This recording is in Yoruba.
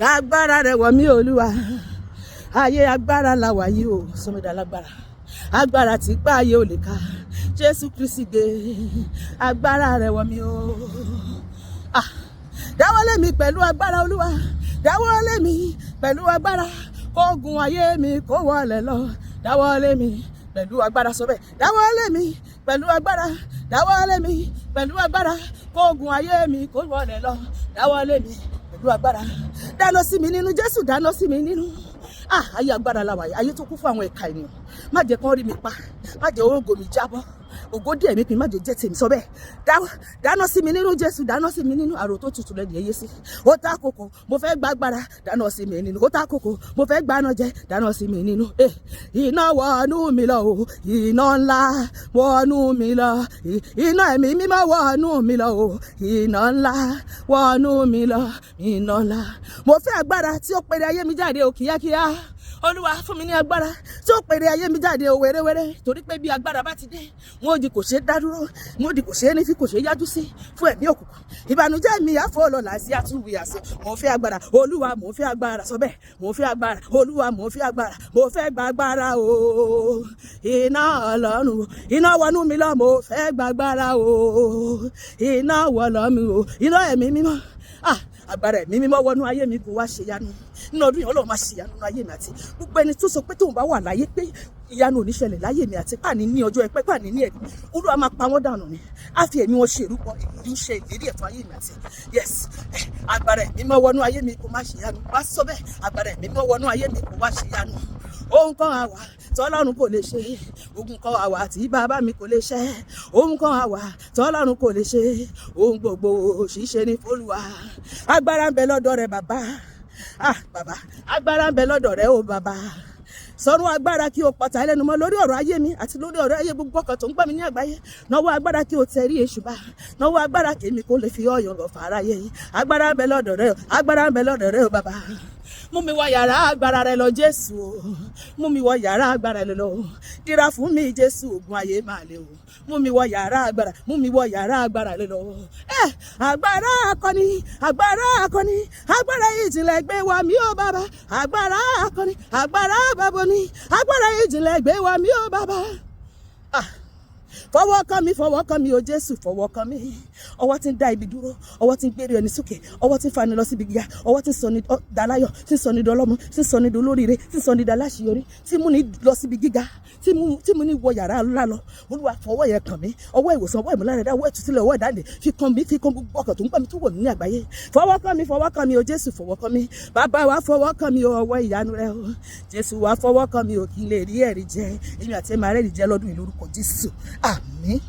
agbára rẹ̀ wọ̀ mí Olúwa, ayé agbára la wà yìí o, sọmídà lágbára, agbára tí gbá ayé ò lè ká, Jésù Kristi dé, agbára rẹ̀ wọ̀ mí o. Dáwọ́lé mi pẹ̀lú agbára Olúwa, dáwọ́lé mi pẹ̀lú agbára, kógun ayé mi kó wọlé lọ, dáwọ́lé mi pẹ̀lú agbára, sọ bẹ́ẹ̀, dáwọ́lé mi pẹ̀lú agbára, dáwọ́lé mi pẹ̀lú agbára, kógun ayé mi kó wọlé lọ, dáwọ́lé mi pẹ̀lú agbára. Dáná sí mi nínú Jésù, dáná sí mi nínú. Ayé agbára la wà yìí, ayé tó kún fún àwọn ẹ̀ka ènìyàn, má jẹ́ kán rí mi pa, má jẹ́ ògo mi jábọ́, ògo díẹ̀ mi pin, má jẹ́ jẹ́ tèmi, sọ bẹ́ẹ̀, dáná sí mi nínú Jésù, dáná sí mi nínú. Àrò tó tutù lẹ́nu ẹyẹ sí, ó ta kòkò, mo fẹ́ gba agbára, dáná sí mi nínú, ó ta kòkò, mo fẹ́ gbaná jẹ, dáná sí mi nínú. Iná wọnú mi lọ o, iná ńlá wọnú mi lọ, iná ẹ̀mí mímọ́ wọnú mi lọ o, iná ńlá wọnú mi lọ, iná ńlá. Mo fẹ́ agbára tí ó pèrè ayé mi jáde o kíákíá. Olúwa fún mi ní agbára tí ó pèrè ayé mi jáde o wẹ́rẹ́wẹ́rẹ́, torí pé bí agbára bá ti dé, wọn ò di kò ṣe dá dúró, wọn ò di kò ṣe ní fi kò ṣe yájú sí fún ẹ̀mí òkùnkùn. Ìbànújẹ́ mi àfọ ọlọ́lá sí àtúwì àṣẹ. Mo fẹ́ agbára Olúwa, mo fẹ́ agbára, sọ bẹ́ẹ̀, mo fẹ́ agbára Olúwa, mo fẹ́ agbára, mo fẹ́ gba agbára o. Iná Ọlọ́run, iná wọnú mi lọ, mo fẹ́ gba agbára o. Iná wọlọ́ mi o, iná ẹ̀mí mímọ́. Agbára ẹ̀mí mímọ́ wọnú ayé mi kò wá ṣe yanu nínú ọdún yìí. Ọlọ́run máa ṣe yanu nínú ayé mi àti gbogbo ẹni tó sọ pé tóun bá wà láyé pé ìyanu ò ní ṣẹlẹ̀ láyé mi àti pàní ní ọjọ́ ẹpẹ́, pàní ní ẹ̀mí. Olúwa máa pa wọ́n dànù ni, á fi ẹ̀mí wọn ṣe ìrúbọ, èyí ń ṣe ìlérí ẹ̀fọ́ ayé mi àti yes. Agbára ẹ̀mí mímọ́ wọnú ayé mi kò má ṣe yanu, wá sọ bẹ́ẹ̀, agbára ẹ̀mí mímọ́ wọnú ayé mi kò wá ṣe yanu. Ohun kan àwà tọ́lọ́run kò lè ṣe, ogun kan àwà tí bàbá mi kò lè ṣe, ohun kan àwà tọ́lọ́run kò lè ṣe, ohun gbogbo ṣíṣe ní f'Olúwa. Agbára ń bẹ lọ́dọ̀ rẹ bàbá, bàbá, agbára ń bẹ lọ́dọ̀ rẹ o bàbá. Sọ̀rọ̀ agbára kí o pọ̀tà ẹlẹ́nu mọ́ lórí ọ̀rọ̀ ayé mi àti lórí ọ̀rọ̀ ayé gbogbo ọkàn tó ń gbà mí ní àgbáyé. Náwó agbára kí o tẹrí èṣù bá, náwó agbára kí èmi kò lè fi ọyàn lọ fara yé. Agbára ń bẹ lọ́dọ̀ rẹ o, agbára ń bẹ lọ́dọ̀ rẹ o bàbá. Mú mi wọ yàrá agbára rẹ lọ Jésù o, mú mi wọ yàrá agbára rẹ lọ, dira fún mi Jésù, ogun ayé máa le o. Mú mi wọ yàrá agbára, mú mi wọ yàrá agbára rẹ lọ. Agbára akọni, agbára akọni, agbára ìjìnlẹ̀ gbé wa mì ó bàbá. Agbára akọni, agbára baboni, agbára ìjìnlẹ̀ gbé wa mì ó bàbá. Fọwọ́ kàn mí o Jésù, fọwọ́ kàn mí. Ọwọ́ tí ń dá ibi dúró, ọwọ́ tí ń gbére ẹni sókè, ọwọ́ tí ń fani lọ síbi gíga, ọwọ́ tí ń sọ ní daláyọ̀, tí ń sọ ní dọlọ́mọ, tí ń sọ ní dolóríire, tí ń sọ ní daláṣeyọrí, tí mú ní lọ síbi gíga, tí mú ní wọ yàrá ńlá lọ. Olúwa fọwọ́ yẹn kàn mí, ọwọ́ ìwòsàn, ọwọ́ ìmúláradá, ọwọ́ ìtúsílẹ̀, ọwọ́ ìdáǹdè, fi kàn mí, fi kàn gbogbo ọkàn tó ń gbà mí tó wọ̀ mí ní àgbáyé. Fọwọ́ kàn mí o Jésù, fọwọ́ kàn mí. Bàbá wa fọwọ́ kàn mí o, ọwọ́ ìyanu rẹ o. Jésù wa fọwọ́ kàn mí o, kí n lè rí ẹ̀rí jẹ, èmi àti ẹ̀ máa rẹ́rìí jẹ lọ́dún yìí lórúkọ Jésù. Àmín.